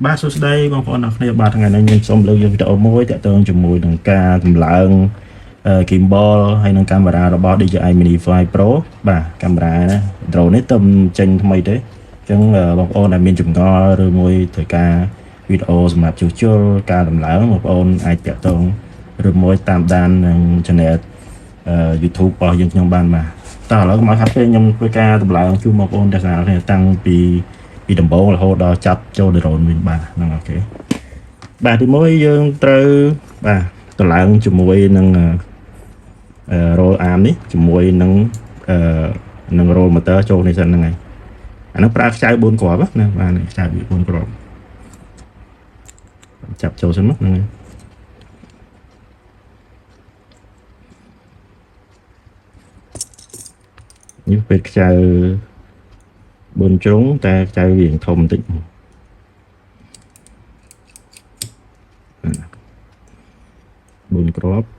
បាទសួស្តីបងប្អូនអរគ្នាបាទថ្ងៃនេះខ្ញុំសូមលើកយកវីដេអូមួយទាក់ទងជាមួយនឹងការតម្លើងgimbal ហើយនឹងកាមេរ៉ារបស់ DJI Mini 5 Pro បាទកាមេរ៉ាណា drone នេះទៅចេញថ្មីទេអញ្ចឹងបងប្អូនដែលមានចម្ងល់ឬមួយត្រូវការវីដេអូសម្រាប់ជួសជុលការតម្លើងបងប្អូនអាចទាក់ទងឬមួយតាមដាននឹង channel YouTube របស់យើងខ្ញុំបានបាទតោះឥឡូវមកហាត់ពេលខ្ញុំធ្វើការតម្លើងជូនបងប្អូនទស្សនាគ្នាតាំងពីដំបូងរហូតដល់ចាប់ចូល drone វិញបាទហ្នឹងអូខេបាទទីមួយយើងត្រូវបាទតម្លើងជាមួយនឹងroll arm នេះជាមួយនឹងroll motor ចូលនេះសិនហ្នឹងហើយអាហ្នឹងប្រើខ្ចៅ4គ្រាប់ណាបាទខ្ចៅ4គ្រាប់ចាប់ចូលសិនមកហ្នឹងហើយនេះពេលខ្ចៅ4ជ្រុងតែខ្ចៅវាធំបន្តិច4គ្រាប់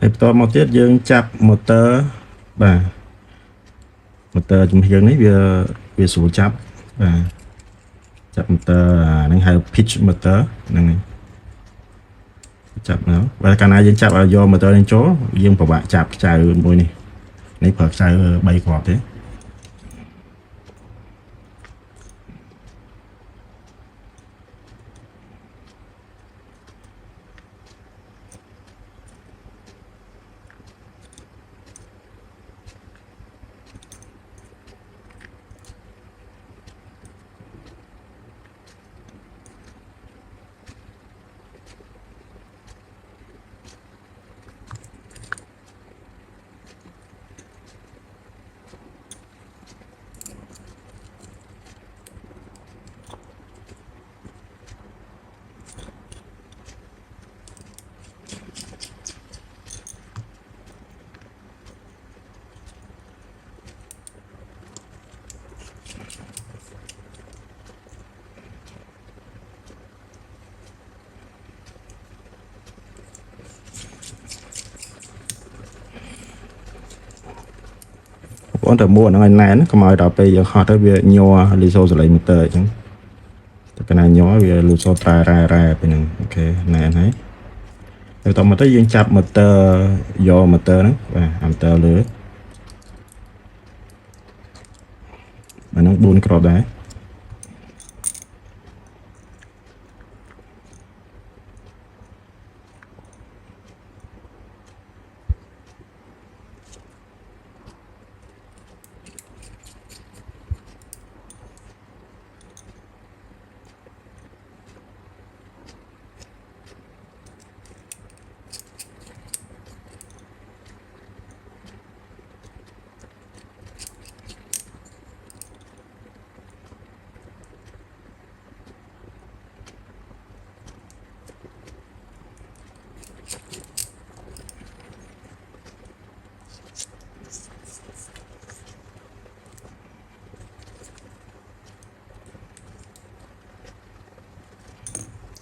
ហើយបន្តមកទៀតយើងចាប់ motor បាទ motor ជំហៀងនេះវាស្រួលចាប់បាទចាប់ motor ហ្នឹងហៅ pitch motor ហ្នឹងហើយចាប់នៅបើកាលណាយើងចាប់ឲ្យយក motor នេះចូលយើងពិបាកចាប់ខ្ចៅមួយនេះប្រើខ្ចៅ3គ្រាប់ទេបងតែមួហ្នឹងឲ្យណែនកុំឲ្យដល់ពេលយើងហត់ទៅវាញ័រលីសូសលេងម៉ូទ័រអញ្ចឹងតែកាលណាញ័រវាលូសូត្ររ៉ែពេលហ្នឹងអូខេណែនហើយបន្តមកទៅយើងចាប់ម៉ូទ័រយកម៉ូទ័រហ្នឹងបាទម៉ូទ័រលើអាហ្នឹង4គ្រាប់ដែរ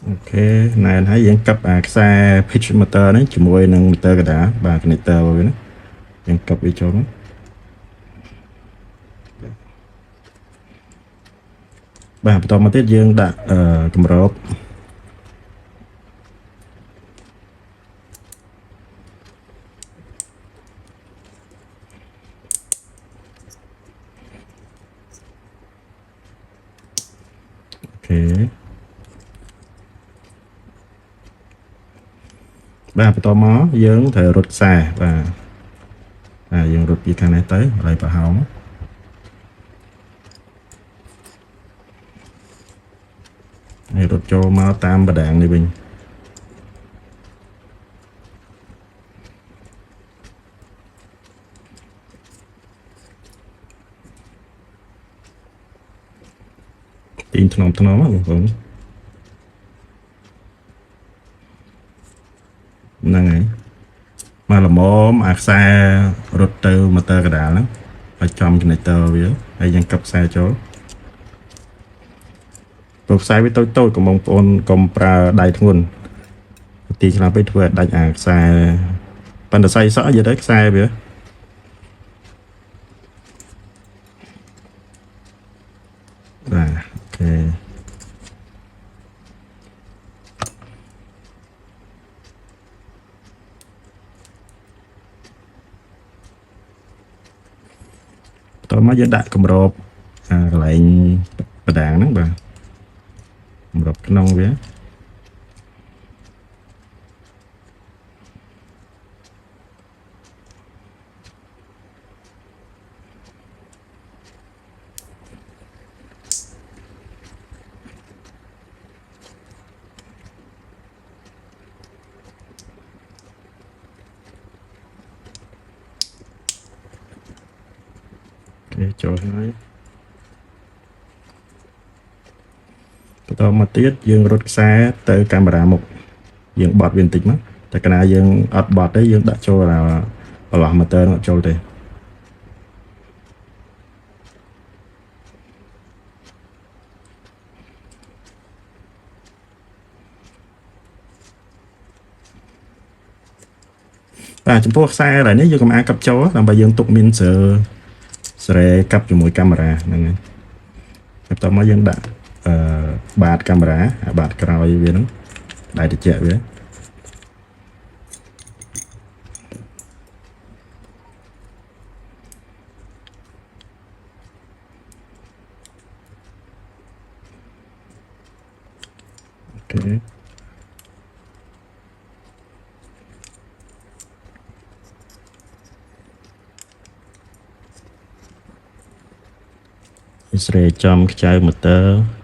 អូខេណែនហើយយើងកាប់អាខ្សែ pitch motor ហ្នឹងជាមួយនឹង motor កណ្ដាលបាទ connector របស់វាណាយើងកាប់វាចូលបាទបន្តមកទៀតយើងដាក់គម្របអូខេបាទបន្តមកយើងត្រូវរត់ខ្សែបាទយើងរត់ពីខាងនេះទៅហើយប្រហោងហើយរត់ចូលមកតាមបដាងនេះវិញទីថ្នមបងប្អូនហ្នឹងហើយមកល្ម មអាខ្សែរត់ទៅម៉ូទ័រកណ្ដាលហ្នឹងឲ្យចំ connector វាហើយយើងកឹបខ្សែចូលព្រោះខ្សែវាតូចតូចកុំបងប្អូនកុំប្រើដៃធ្ងន់ទីខ្លះពេកធ្វើឲ្យដាច់អាខ្សែប៉ុន្តែសៃសក់និយាយទៅខ្សែវាបាទអូខេតោះមកយើងដាក់គម្របកន្លែងបដាងហ្នឹងបាទគម្របក្នុងវាចូលហើយបន្តមកទៀតយើងរត់ខ្សែទៅកាមេរ៉ាមុខយើងបត់វាបន្តិចមកតែកាលណាយើងអត់បត់ទេយើងដាក់ចូលបន្លោះម៉ូទ័រនោះចូលទេបាទចំពោះខ្សែឡើយនេះយើងកុំអាកាប់ចូលដើម្បីយើងទុកមានស្រែកាប់ជាមួយកាមេរ៉ាហ្នឹងហើយបន្ទាប់មកយើងដាក់បាតកាមេរ៉ាបាតក្រោយវាហ្នឹងដៃត្រជាក់វាអូខេស្រែចំខ្ចៅម៉ូទ័រ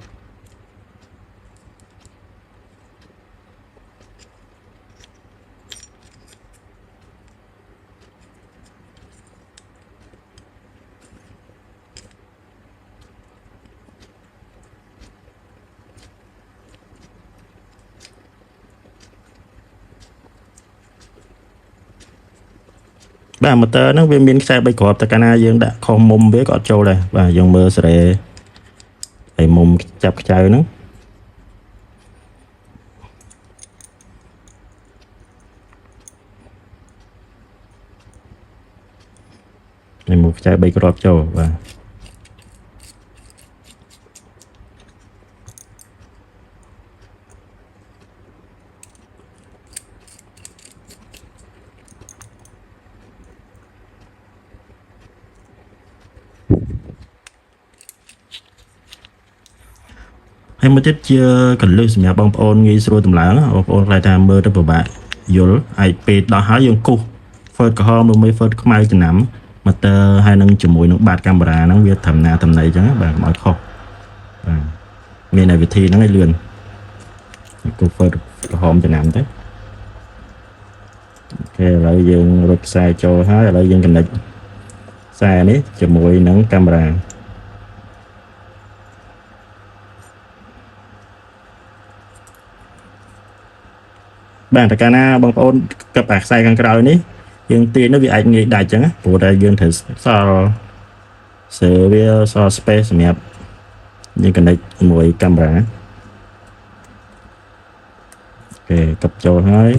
បាទម៉ូទ័រហ្នឹងវាមានខ្សែ3គ្រាប់តែកាលណាយើងដាក់ខុសមុំវាក៏អត់ចូលដែរបាទយើងមើលស្រែហើយមុំចាប់ខ្ចៅហ្នឹងហើយមុំខ្ចៅ3គ្រាប់ចូលបាទហើយមកទៀតជាកលឹះសម្រាប់បងប្អូនងាយស្រួលតម្លើងបងប្អូនខ្លាចថាមើលទៅពិបាកយល់ហើយពេលដល់ហើយយើងគូស Fert ក្រហមឬមួយ Fert ខ្មៅចំណាំម៉ូទ័រហើយនឹងជាមួយនឹងបាតកាមេរ៉ាហ្នឹងវាត្រឹមណាត្រឹមណីអញ្ចឹងបាទកុំឲ្យខុសបាទមានតែវិធីហ្នឹងឲ្យលឿនគូស Fert ក្រហមចំណាំទៅអូខេឥឡូវយើងរត់ខ្សែចូលហើយឥឡូវយើង connect ខ្សែនេះជាមួយនឹងកាមេរ៉ាបាទតែកាលណាបងប្អូនកឹបអាខ្សែខាងក្រោយនេះយើងទាញនោះវាអាចងាយដាច់អញ្ចឹងព្រោះតែយើងត្រូវសល់វាសល់ space សម្រាប់យើង connect ជាមួយកាមេរ៉ាអូខេកឹបចូលហើយ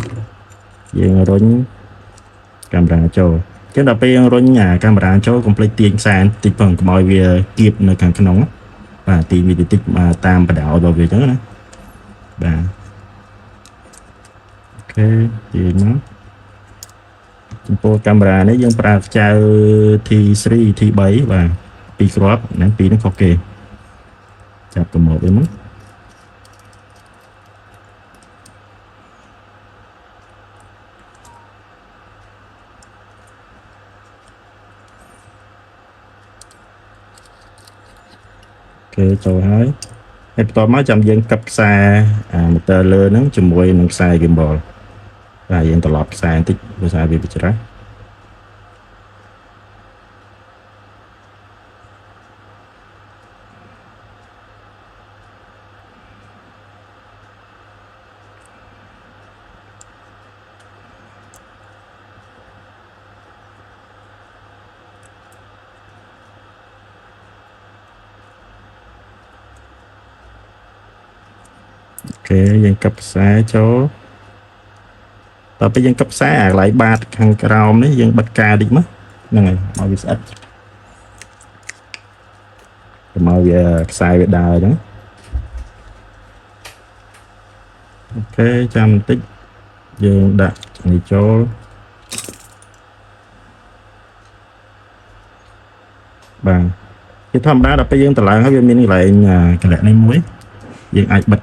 យើងរុញកាមេរ៉ាចូលចឹងដល់ពេលយើងរុញកាមេរ៉ាចូល complete ទាញខ្សែតិចផងកុំឲ្យវាគៀបនៅខាងក្នុងបាទទាញវាតិចតាមបដោរបស់វាអញ្ចឹងណាបាទអូខេទាញមកចំពោះកាមេរ៉ានេះយើងប្រើខ្ចៅ T3 T3 បាទ2គ្រាប់ណា2ហ្នឹងខុសគេចាប់ប្រមូលវាមកគេចូលហើយហើយបន្ទាប់មកចាំយើងកឹបខ្សែម៉ូទ័រលើហ្នឹងជាមួយនឹងខ្សែ gimbal បាទយើងត្រឡប់ខ្សែបន្តិចដោយសារវាច្រាស់ ok dân cấp xa choต่อไปยังกับแซ่หลายบาทข้างกราวนี่ยังบัดกาดิมั้ยนั่นไงมาวิสัทมาวิสายวิดาจังโอเคจำtích dương đặt này cho bằng cái thăm đá đập cái dương tờ lại hay bên lại cái lẹ này muối dương ai bật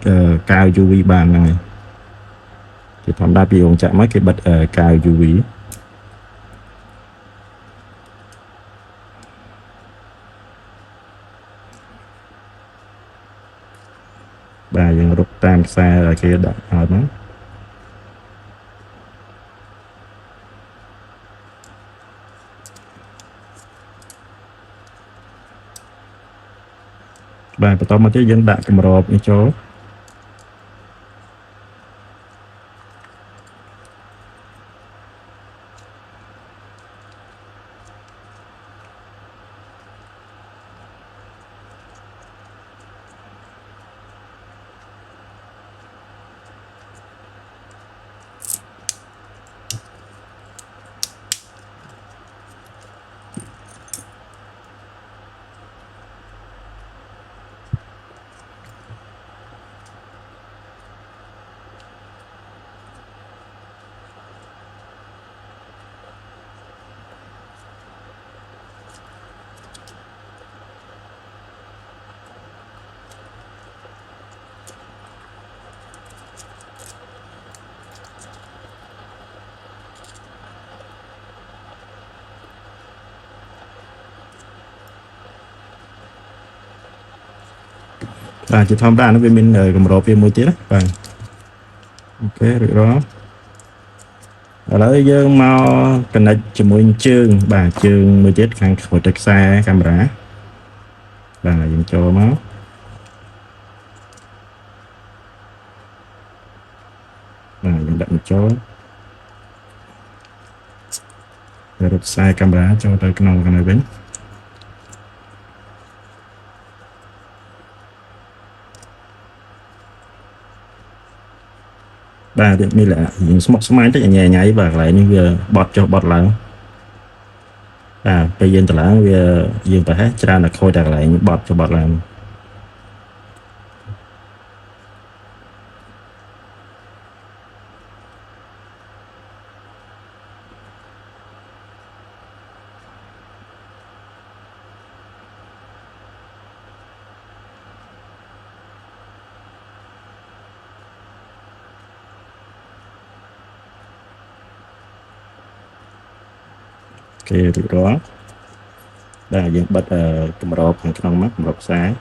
cao UV bàn này thì thăm đá bị chạm mấy cái bật cao UV bà dương rút tam xa là kia đặt hỏi nó bà bắt đầu mà cái dân đặt cầm rộp như chỗ bà chỉ thăm đá nó bên mình cầm rộp bên môi tiết đấy bà ok được đó ở đây dương mau cần đặt cho môi chương bà chương môi tiết khăn khỏi trạch xa camera bà dùng cho máu bà dùng đặt cho rồi sai camera cho tới cái nòng cái này bên bà thì mi là những số máy rất là nhẹ nhảy và lại như vừa bọt cho bọt lại bây giờ là vừa dương phải hết ra là khôi đặt lại bọt cho bọt làm ok được đó là dân bật cầm rộp trong mắt cầm rộp sáng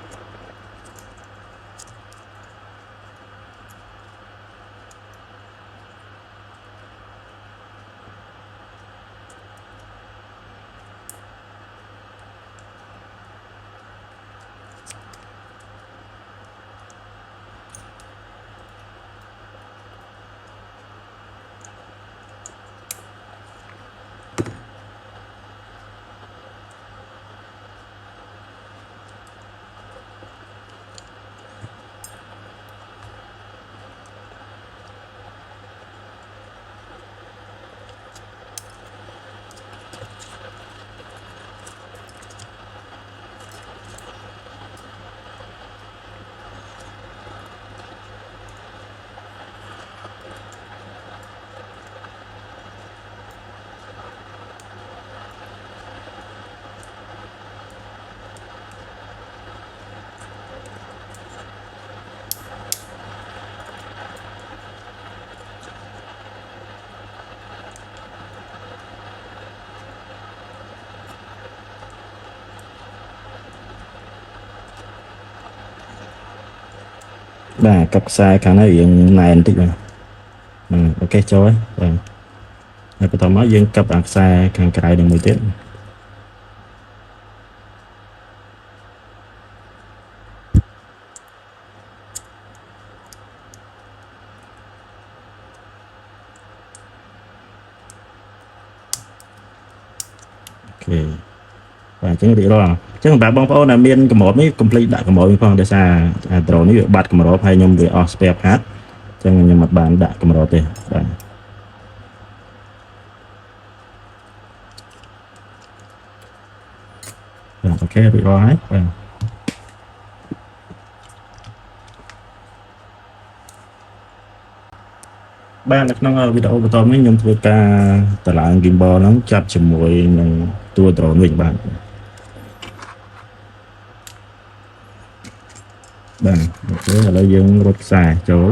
bà cặp sai khả năng hiện này anh tích mà ok cho ấy rồi bắt đầu mới dân cặp ạc sai càng cài được 1 tiết ok và chứng bị rồi chứ bà bông phô là miền cái một mấy complete đại cái một phong để xa drone này bật cái một hay nhung về spare part chẳng nhưng mặt bàn đại cái một thế ok bị rồi ban là trong video của tôi mới nhung về cả tờ lại gimbal nó chặt chìm mùi tua drone mình bạn bạn thế là lấy dương rút xa chỗ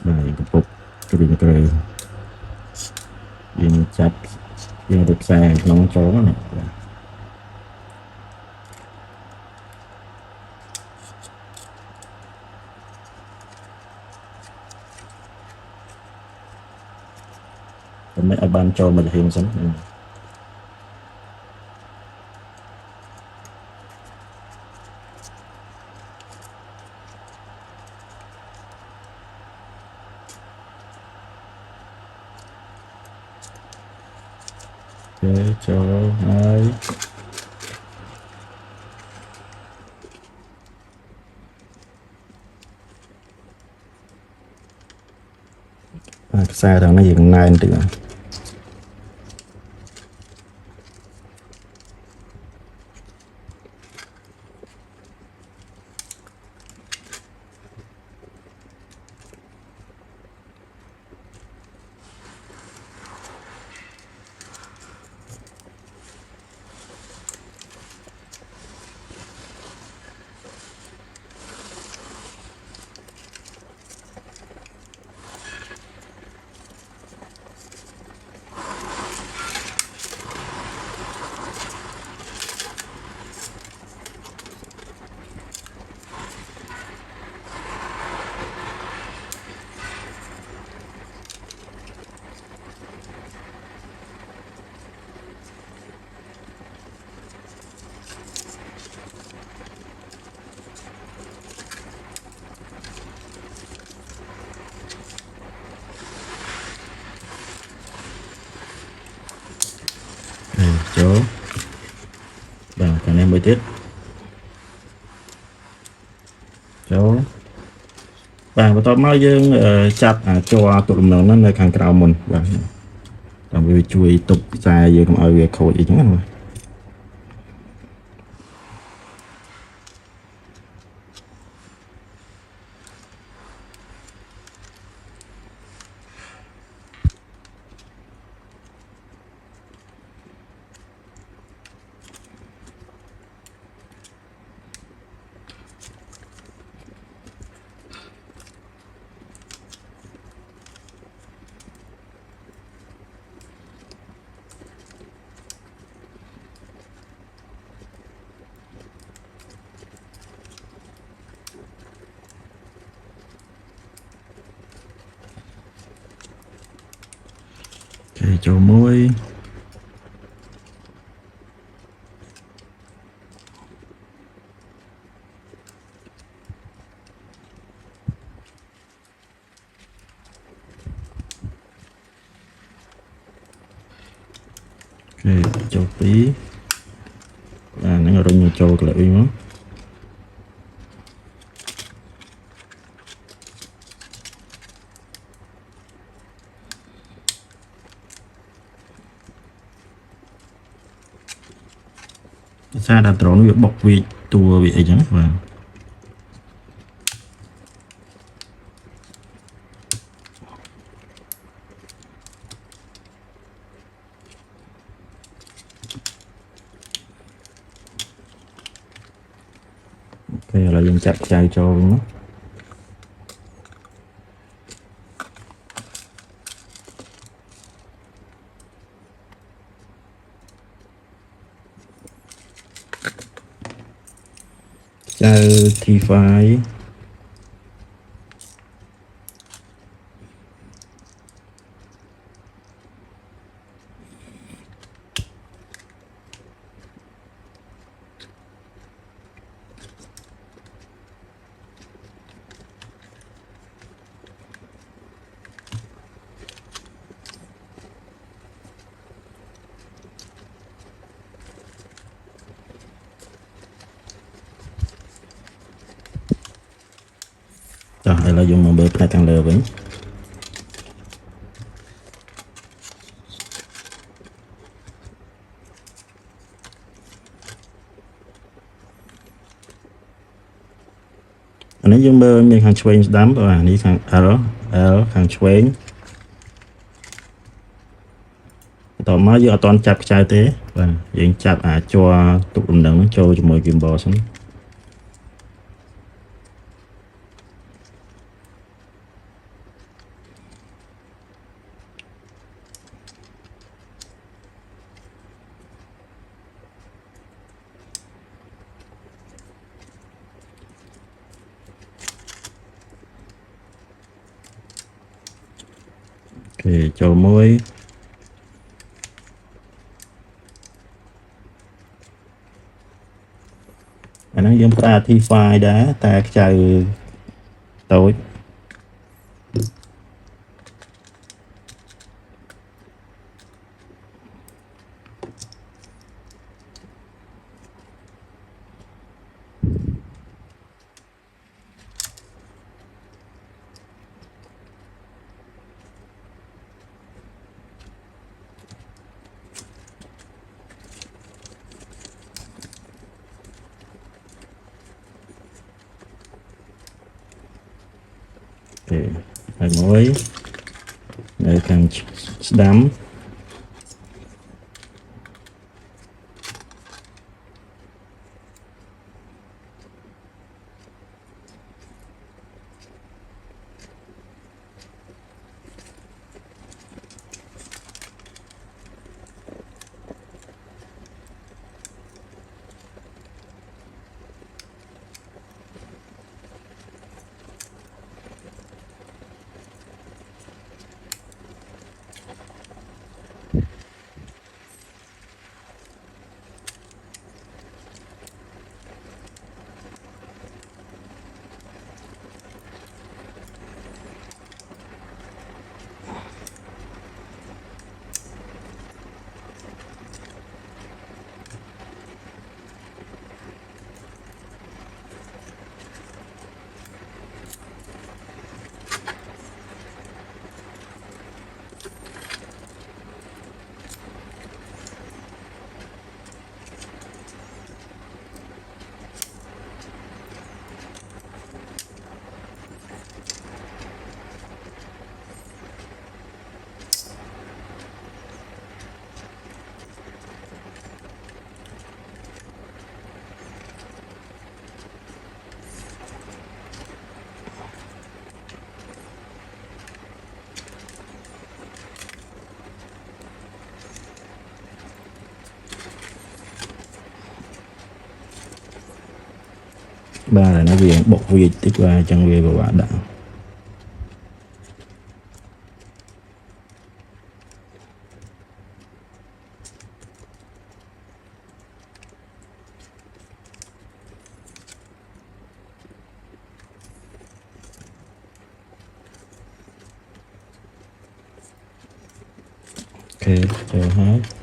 này phục cái bình cười dương chặt dương rút xa nó chỗ này mấy ở ban cho mình hiện sống cho hai xa thằng nó hiện nay được chỗ bằng cái này mới tiết chỗ bằng và tôi nói dương chặt cho tụi mình nó nơi càng cao mình và làm việc chui tục xa giờ cũng ở việc khổ gì chứ mà chỗ môi chỗ tí nó ở trong chỗ lại nó xa đã trốn việc bọc vị tua vị ấy chẳng và ok là dân chặt chai cho nó chai thì phải ឥឡូវយើងមកមើលផ្នែកខាងលើវិញអានេះយើងមើលមានខាងឆ្វេងស្ដាំបាទនេះខាង L ខាងឆ្វេងតមកយើងអត់ទាន់ចាប់ខ្ចៅទេបាទយើងចាប់អាច័រទុកដំណឹងចូលជាមួយ gimbal សិនអូខេចូលមួយអាហ្នឹងយើងប្រើ T5 ដែរតែខ្ចៅតូចហើយមួយនៅខាងស្ដាំបាទnóវាបុកវាតិចបាទអញ្ចឹងវាពិបាកដាក់អូខេចូលហើយ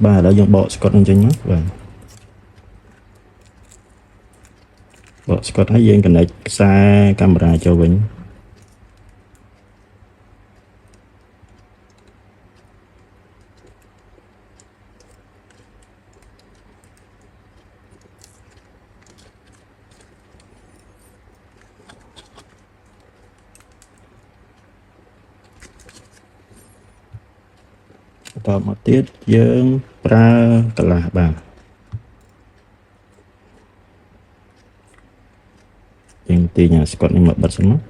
បាទឥឡូវយើងបកស្កុតនឹងចេញមកបាទបកស្កុតហើយយើង connect ខ្សែកាមេរ៉ាចូលវិញតមកទៀតយើងប្រើកន្លះបាទយើងទាញស្កុតនេះមកបិទសិនមក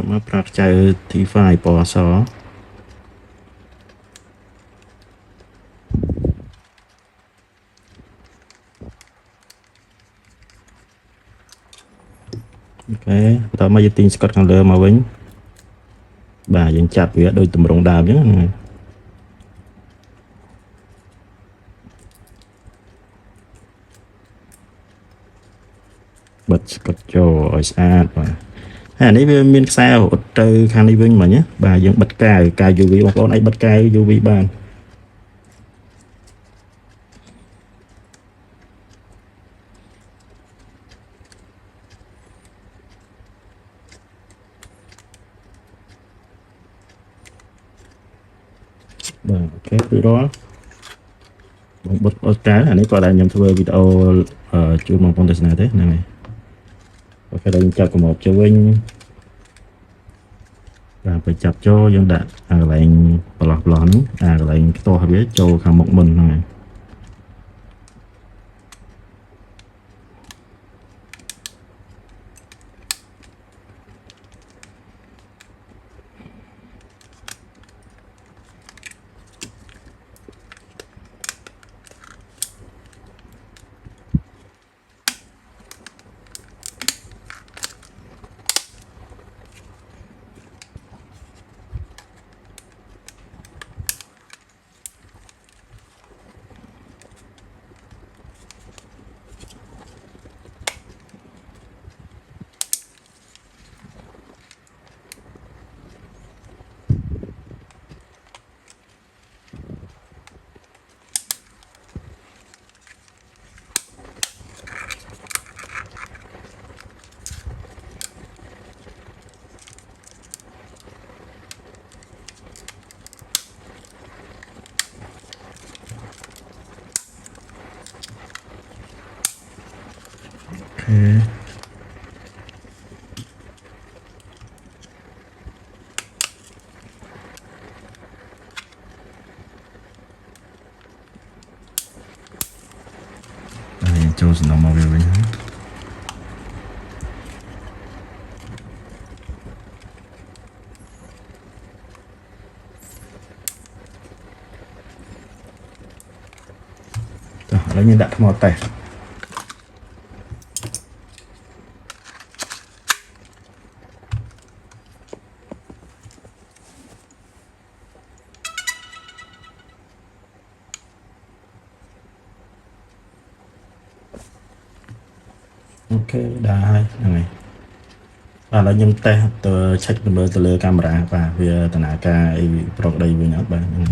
តមកប្រាប់ចៅ T5 ពណ៌អសអូខេបន្តមកយើងទាញស្កុតខាងលើមកវិញបាទយើងចាប់វាដូចតម្រងដើមអញ្ចឹងបិទស្កុតចូលឲ្យស្អាតបាទហើយនេះវាមានខ្សែរត់ទៅខាងនេះវិញមិញណាបាទយើងបិទកាវ UV បងប្អូនអាចបិទកាវ UV បានបាទអូខេរួចរាល់បងបិទអត់កាវអានេះក៏ដែលខ្ញុំធ្វើវីដេអូជូនបងប្អូនទស្សនាទេហ្នឹងហើយអូខេដល់យើងចាប់កម្របចូលវិញបាទបើចាប់ចូលយើងដាក់កន្លែងប្រឡោះនេះកន្លែងខ្ទាស់វាចូលខាងមុខមុនហ្នឹងហើយចូលសំណុំមកវាវិញតោះឥឡូវយើងដាក់ថ្មតេស្តអូខេដែរហើយហ្នឹងហើយបាទឥឡូវខ្ញុំតេស្តទៅឆែកមើលទៅលើកាមេរ៉ាបាទវាដំណើរការអីប្រកដីវិញអត់បាទហ្នឹង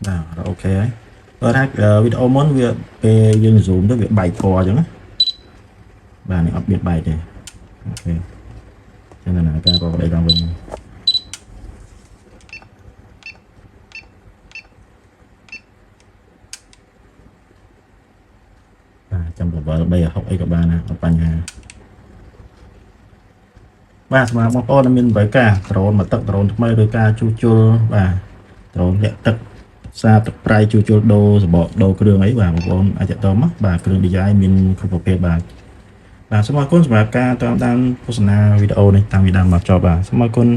បាទអូខេហើយបើថាវីដេអូមុនវាពេលយើង zoom ទៅវាបែកពណ៌អញ្ចឹងណាបាទនេះអត់មានបែកទេអូខេចឹងដំណើរការប្រកដីឡើងវិញបាទចាំ7 3 60អីក៏បានណាអត់បញ្ហាបាទសម្រាប់បងប្អូនដែលមានតម្រូវការដ្រូនមកទឹកដ្រូនថ្មីឬការជួសជុលបាទដ្រូនលាក់ទឹកសារទឹកប្រៃជួសជុលដូរសបកដូរគ្រឿងអីបាទបងប្អូនអាចតមកបាទគ្រឿង DJI មានគ្រប់ប្រភេទបាទសូមអរគុណសម្រាប់ការតាមដានទស្សនាវីដេអូនេះតាំងពីដើមមកចប់បាទសូមអរគុណ